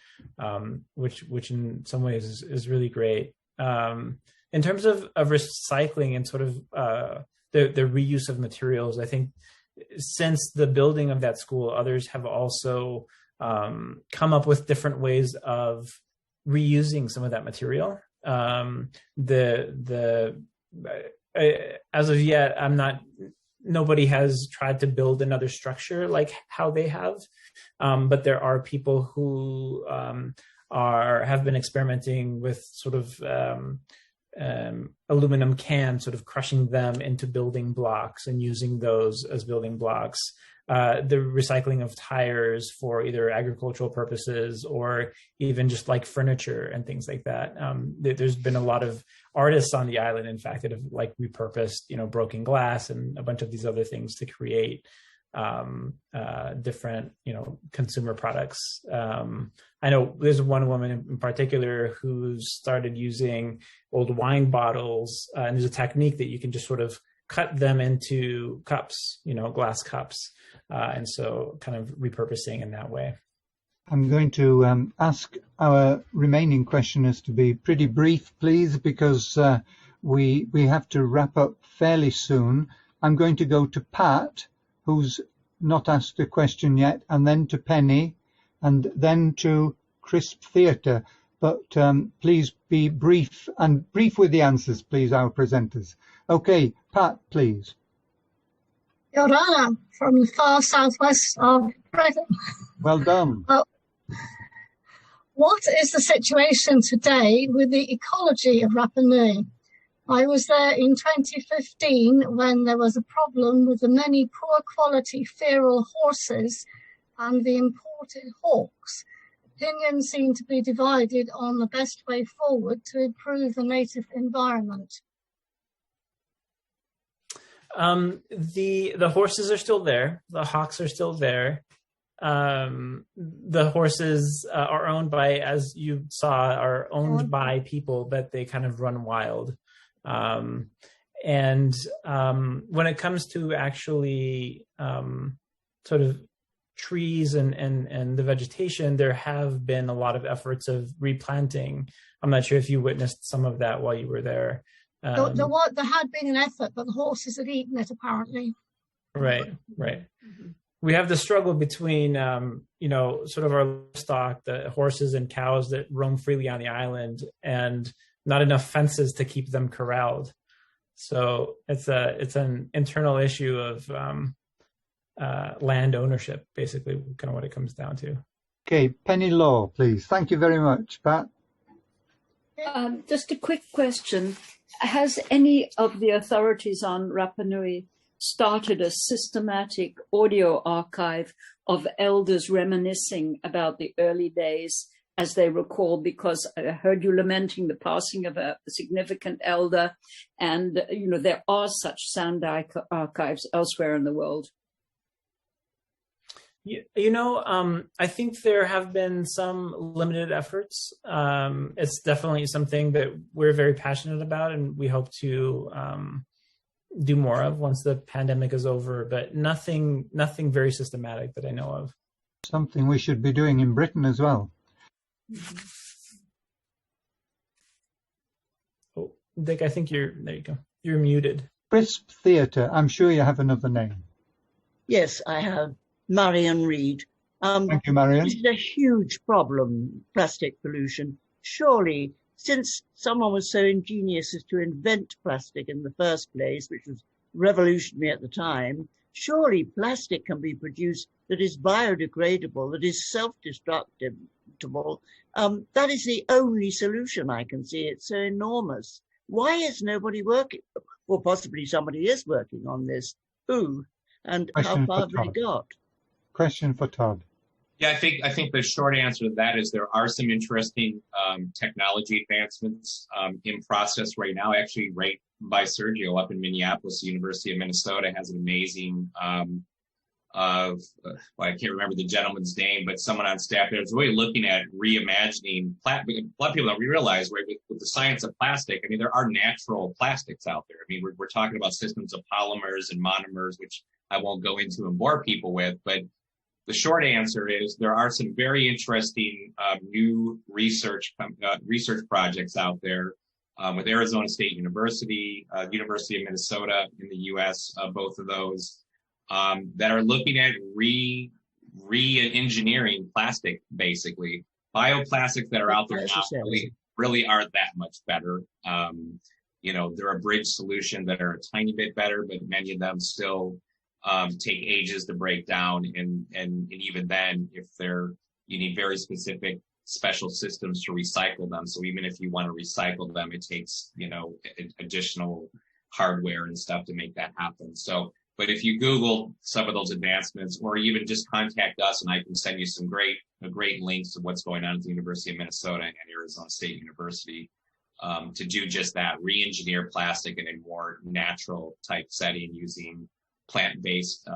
Speaker 4: which in some ways is really great. In terms of recycling and sort of the reuse of materials, I think since the building of that school, others have also come up with different ways of reusing some of that material. As of yet, nobody has tried to build another structure like how they have, but there are people who have been experimenting with sort of aluminum cans, sort of crushing them into building blocks and using those as building blocks. The recycling of tires for either agricultural purposes or even just like furniture and things like that. There's been a lot of artists on the island, in fact, that have like repurposed, broken glass and a bunch of these other things to create different, consumer products. I know there's one woman in particular who started using old wine bottles, and there's a technique that you can just sort of cut them into cups, glass cups. And so kind of repurposing in that way.
Speaker 1: I'm going to ask our remaining questioners to be pretty brief, please, because we have to wrap up fairly soon. I'm going to go to Pat, who's not asked a question yet, and then to Penny, and then to Crisp Theatre. But please be brief, and brief with the answers, please, our presenters. Okay, Pat, please.
Speaker 12: Your Honour, from the far southwest of Britain.
Speaker 1: Well done.
Speaker 12: What is the situation today with the ecology of Rapanui? I was there in 2015 when there was a problem with the many poor quality feral horses and the imported hawks. Opinions seem to be divided on the best way forward to improve the native environment.
Speaker 4: The horses are still there. The hawks are still there. The horses are owned by, as you saw, are owned by people, but they kind of run wild. And when it comes to actually sort of trees and the vegetation, there have been a lot of efforts of replanting. I'm not sure if you witnessed some of that while you were there.
Speaker 12: There had been an effort, but the horses had eaten it, apparently.
Speaker 4: Right. Mm-hmm. We have the struggle between, sort of our livestock, the horses and cows that roam freely on the island, and not enough fences to keep them corralled. So it's an internal issue of land ownership, basically, kind of what it comes down to.
Speaker 1: Okay, Penny Law, please. Thank you very much, Pat.
Speaker 6: Just a quick question. Has any of the authorities on Rapanui started a systematic audio archive of elders reminiscing about the early days as they recall, because I heard you lamenting the passing of a significant elder. And, there are such sound archives elsewhere in the world.
Speaker 4: I think there have been some limited efforts. It's definitely something that we're very passionate about, and we hope to do more of once the pandemic is over, but nothing very systematic that I know of.
Speaker 1: Something we should be doing in Britain as well.
Speaker 4: Oh, Dick, I think there you go. You're muted.
Speaker 1: Crisp Theatre. I'm sure you have another name.
Speaker 13: Yes, I have. Marian Reed.
Speaker 1: Thank you, Marian.
Speaker 13: This is a huge problem, plastic pollution. Surely, since someone was so ingenious as to invent plastic in the first place, which was revolutionary at the time, surely plastic can be produced that is biodegradable, that is self-destructible. That is the only solution I can see. It's so enormous. Why is nobody working? Well, possibly somebody is working on this. Who? And how far have they got?
Speaker 1: Question for Todd.
Speaker 2: Yeah, I think the short answer to that is there are some interesting technology advancements in process right now. Actually, right by Sergio up in Minneapolis, the University of Minnesota has an amazing I can't remember the gentleman's name, but someone on staff there is really looking at reimagining. A lot of people don't realize, right, with the science of plastic, I mean, there are natural plastics out there. I mean, we're talking about systems of polymers and monomers, which I won't go into and bore people with, but the short answer is there are some very interesting new research projects out there with Arizona State University, University of Minnesota in the U.S., both of those, that are looking at re-engineering plastic, basically. Bioplastics that are out there now really aren't that much better. There are bridge solutions that are a tiny bit better, but many of them still take ages to break down, and even then, you need very specific special systems to recycle them. So even if you want to recycle them, it takes additional hardware and stuff to make that happen. So, but if you Google some of those advancements, or even just contact us, and I can send you some great links to what's going on at the University of Minnesota and Arizona State University to do just that, re-engineer plastic in a more natural type setting using plant-based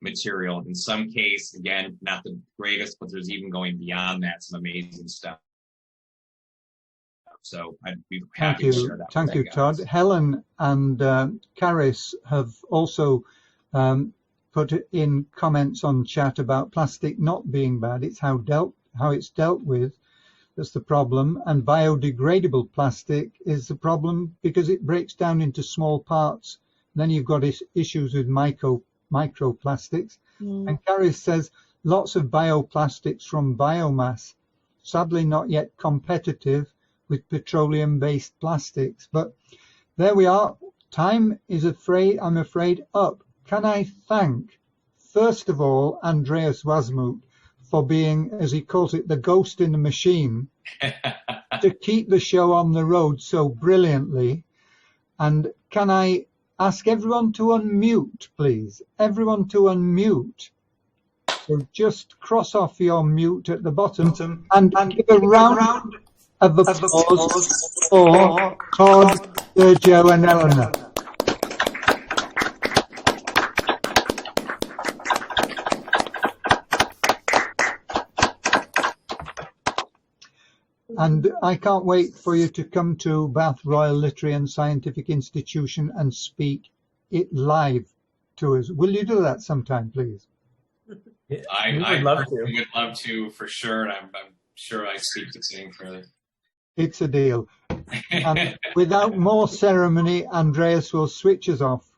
Speaker 2: material. In some case, again, not the greatest, but there's even going beyond that, some amazing stuff. So I'd be happy to share that.
Speaker 1: Thank you, Todd. Helen and Caris have also put in comments on chat about plastic not being bad. It's how it's dealt with that's the problem, and biodegradable plastic is the problem because it breaks down into small parts. Then you've got issues with microplastics. And Caris says lots of bioplastics from biomass, sadly not yet competitive with petroleum-based plastics. But there we are. Time is I'm afraid up. Can I thank, first of all, Andreas Wasmuth for being, as he calls it, the ghost in the machine, to keep the show on the road so brilliantly. And can I ask everyone to unmute, please? Everyone to unmute. So just cross off your mute at the bottom and give a round of applause for Todd, Sergio and Eleanor. And I can't wait for you to come to Bath Royal Literary and Scientific Institution and speak it live to us. Will you do that sometime, please?
Speaker 2: I would love to, for sure. I'm sure I speak the same for you.
Speaker 1: It's a deal. And without more ceremony, Andreas will switch us off